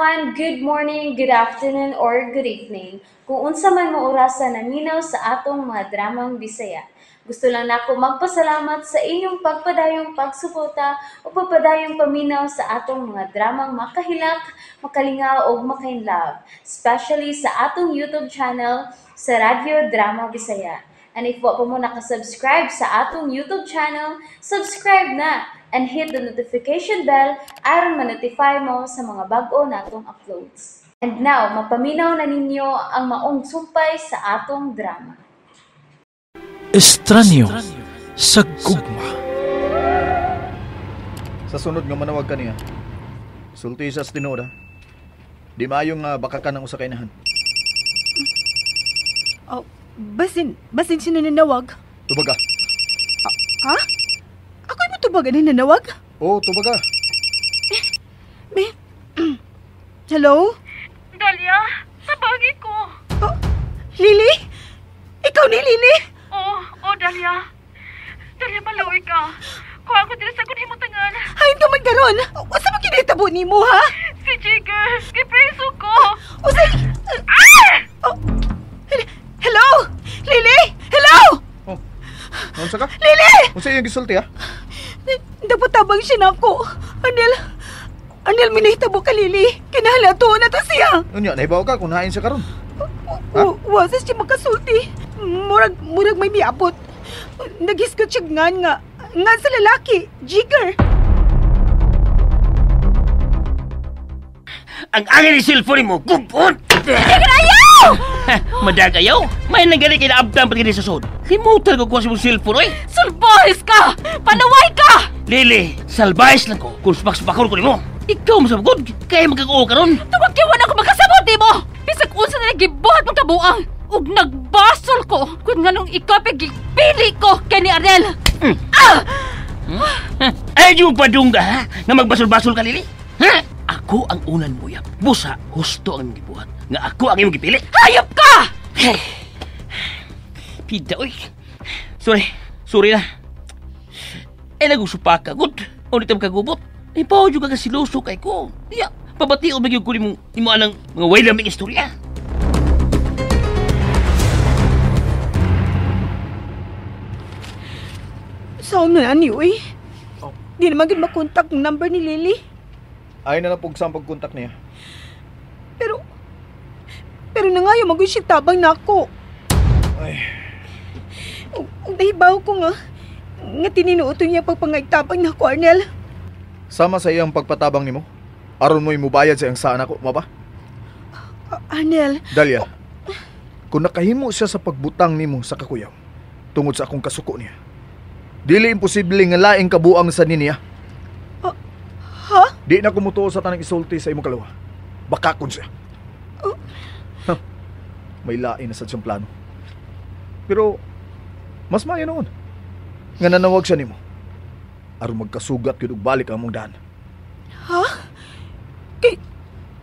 everyone, good morning, good afternoon, or good evening. Kung unsa man mo orasan naminaw sa atong mga dramang Bisaya. Gusto lang nako magpasalamat sa inyong pagpadayong pagsuporta o pagpadayong paminaw sa atong mga dramang makahilak, makalingaw o makainlove, especially sa atong YouTube channel sa Radyo Drama Bisaya. And if wa pa mo nakasubscribe sa atong YouTube channel, subscribe na and hit the notification bell aron ma-notify mo sa mga bag-o natong uploads. And now, mapaminaw na ninyo ang maong sumpay sa atong drama. Estranyo sa gugma. Sa sunod nga manawag ka niya, sulti sa tinoda, di maayong baka ka ng usakainahan. Oh, basin siya nanawag. Tubaga. Ha? Ako mo tubaga na nanawag? Oo, tubaga. Hello? Dalia, tabagi ko. Oh, Lily? Ikaw ni Lily? Oo, Dalia. Dalia, maluwi ka. Kung ako dili sa mo tangan. Hain ka magkaroon. Asa mo kinitabo ni mo, ha? Si Jigger, gipreso ko. O say... Oh, hello? Lily? Hello? Oh, naunsa ka? Lily! Unsa yung gisulti, ha? Napatabang siya na ako. Anel, minahitabo ka, Lily. Kinahalato na to siya. Unya, nahibaw ka kung nain siya karon. Wasas siya makasulti. Murag may miabot. Nagiskot siya nga sa lalaki, Jigger. Ang angin ni cellphone mo, gupon! Jigger, ayaw! Madagayaw? May nanggali kay naabdang pati sa sod. Limutan ko kuha sa mong cellphone, oy! Sulbahis ka! Panaway ka! Lili, salbayis lang ko kung sumak-sumakor ko ni mo. Ikaw masabagod, kaya magkakoo ka ron. Tumagkiwan ako magkasabot, di mo! Bisag unsa na nagibuhat mong kabuang! Ug nagbasol ko kung nganong ikaw pili ko kay ni Arnel! Ay, yung padungga, ha? Nga magbasol-basol ka, Lili? Ha? Ako ang unan mo, yap. Busa, husto ang gibuhat. Nga ako ang iyong gipili. Hayop ka! Hey. Pida, oy. Sorry na. Ay, nagusupak ka, good. Ulit ang kagubot. Ay, paho juga ka siluso kay ko. Iya, pabati o magyug ko ni mo anang mga way laming istorya. Saan na ani, uy? Di naman gid makontak ang number ni Lily. Ay na lang pag pagkontak niya. Pero nangayo magoy siya tabang na ako. Ay. Ang nahibaw ko nga tininuoto niya pagpangaytabang na ako, Arnel. Sama sa iyang pagpatabang nimo, aron mo imubayad sa iyang saan ako, maba? Arnel. Dalia, kung nakahimo siya sa pagbutang nimo sa kakuyaw, tungod sa akong kasuko niya, dili imposible nga laing kabuang sa niya. Ha? Di na kumutuo sa tanang isulti sa imong kalawa. Bakakon siya. May lain na sa siyang plano. Pero, mas maayo noon. Nga nanawag siya nimo. Aron magkasugat yun balik ang mong daan. Ha?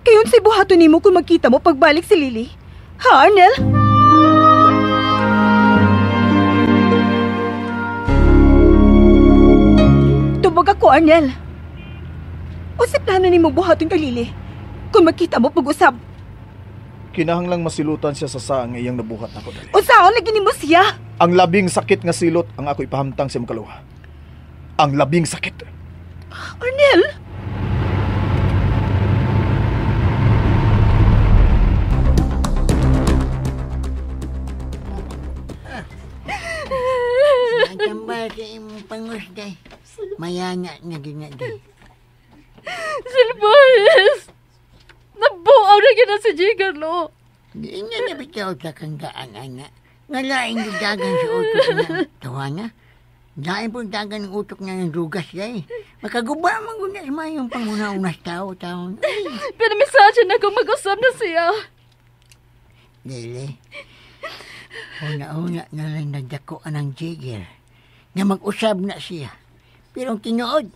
Kayon si buhato nimo kung magkita mo pagbalik si Lily? Ha, Arnel? Tubag ako, Arnel. O si plano nimo buhaton kay Lily kung magkita mo pag-usab? Kinahanglang masilutan siya sa saang iyang nabuhat ako, Dalia. O saan lagi nimo siya? Ang labing sakit nga silot ang ako ipahamtang sa imong kalawa. Ang labing sakit. Arnel? Nagambal sa imong pangusday. Mayanga nga ginagay. Sulbahis! Nabuaw na gina si Jigger, lo. Di nga nabitaw sa kang gaan-ana. Nga laing dagan sa utok niya. Tawa na. Laing po dagan ng utok niya ng rugas gay. Makaguba man guna sa mayong panguna-unas tao. Pero misasya na kung mag-usap na siya. Lili, una-una na lang nagdakoan ng Jigger na mag-usab na siya. Pero ang tinuod,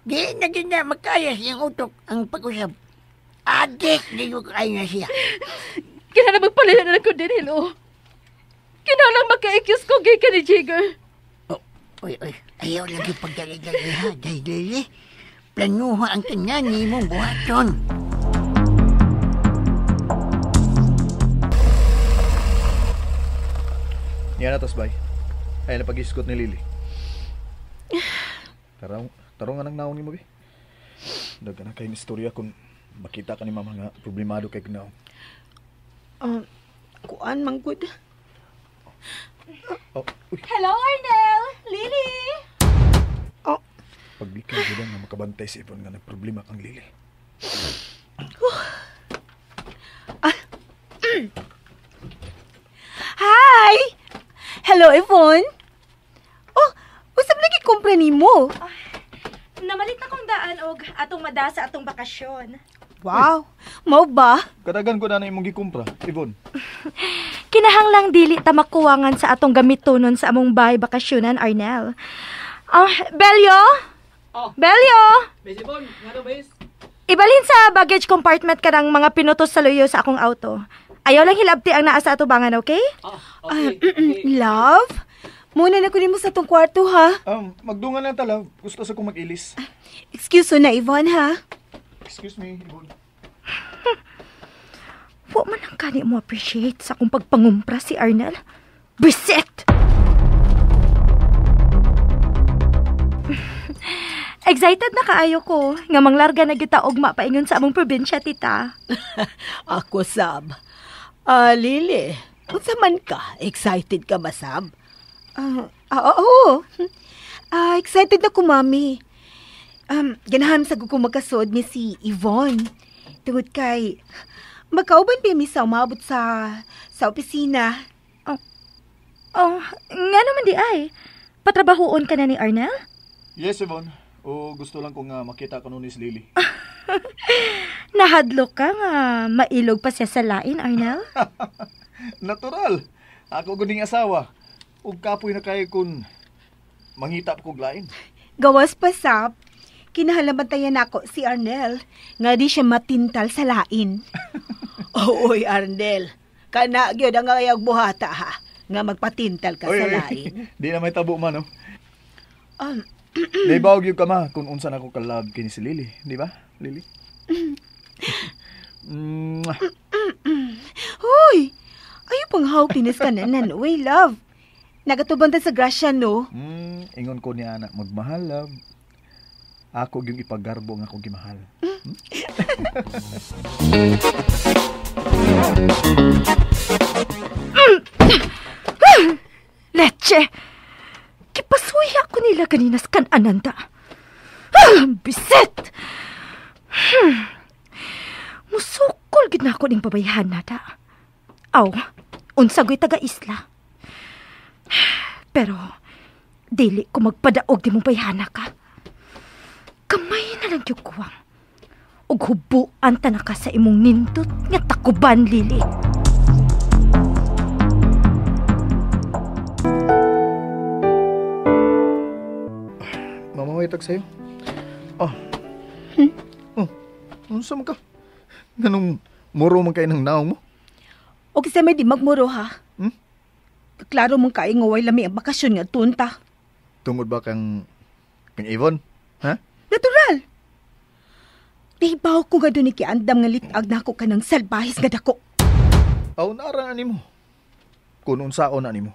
di na magkaya siyang utok ang pag-usab. Adik, di ko kaya na siya. Kinala magpalila na lang ko din, Hilo. Kinala maka-excuse ko gay ka ni Jigger. Oy, ayaw lagi pagdali-dali ha, dahil Lili. Planuha ang kanya ni mong buhaton. Yan na, Tasbay. Ay, napag-iskot ni Lily. Tarong nga nang naon ni mo, be. Daga na kayong istorya kung makita ka ni mama nga problemado kay Gnaw. Kuan, manggod. Oh, uy, Hello, Arnel! Lily! pagbikay ko nga makabantay si Ivon nga nagproblema kang Lily. Hi! Hello, Yvonne. Oh, usab lagi kumpra nimo. Namalit na kong daan og atong madasa atong bakasyon. Wow, mao ba? Kadagan ko na imong gikumpra, Ivon. Kinahanglang dili ta makuwangan sa atong gamitonon sa among bahay bakasyonan, Arnel. Belyo? Belyo? Ibalhin sa baggage compartment ka ng mga pinutos sa luyo sa akong auto. Ayaw lang hilabti ang naa sa atubangan, okay? Love? Muna na ko nimo sa tong kwarto, ha? Magdungan lang talaw. Gusto sa kong mag-ilis. Excuse na, Yvonne, ha? Excuse me, Ivon. Wa man ang kani mo appreciate sa akong pagpangumpra si Arnel. Bisit! Excited na kaayo ko nga manglarga na kita ugma paingon sa among probinsya, tita. Ako, Sab. Lily, unsa man ka? Excited ka ba, Sab? Oo. Excited na ko, Mami. Ganahan sa ko makasod ni si Yvonne. Tungod kay, magkauban pa mi sa umabot sa opisina. Nga naman di ay. Patrabahoon ka na ni Arnel? Yes, Ivon. O gusto lang kong makita ka nun ni Lily. Nahadlok ka nga mailog pa siya sa lain, Arnel? Natural. Ako guning asawa. Ug kapoy na kay kun mangita pa kog lain. Gawas pa, Sab. Kinahalabantayan ako si Arnel nga di siya matintal sa lain. Oy, Arnel. Kana gyud ang ayag buhata, ha? Nga magpatintal ka sa lain. Di na may tabo man, no? Naibawag yung kama kung unsan ako kalab kini si Lily. Di ba, Lily? Hoy! Ayaw pang hawpinis ka na uy, love. Nagatubang sa grasya, no? Ingon ko ni anak, magmahal, love. Ako yung ipagarbo nga akong gimahal. Leche! Kipasuya ko nila ganina sa kanananda. Bisit! Musukol gid na ako ning babayhan nada. Aw, unsagoy taga-isla. Pero, dili ko magpadaog di mong bayhana ka. Kamay na lang yung kuwang. Ug hubuan ta na ka sa imong nindot nga takuban, Lily. Mamawitag sa'yo. Ano sa ka? Ganong muro man kayo ng naong mo? O kasi may di magmuro, ha? Klaro mong kayo nga way lami ang bakasyon nga tunta. Tungod ba kang Ivon? Ha? Natural! Dibaw ko nga doon ikiandam nga litag na ako ka ng salbahis nga dako. Aw, naaraan ni mo. Kung unsaon na ni mo.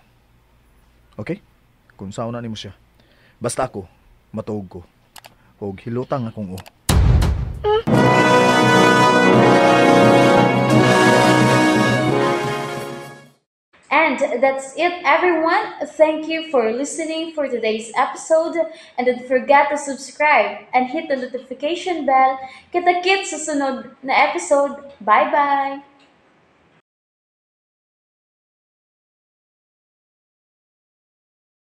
Okay? Kung unsaon na ni mo siya. Basta ako, matuog ko. Og hilutang akong o. And that's it, everyone. Thank you for listening for today's episode. And don't forget to subscribe and hit the notification bell. Kita-kits sa sunod na episode. Bye-bye!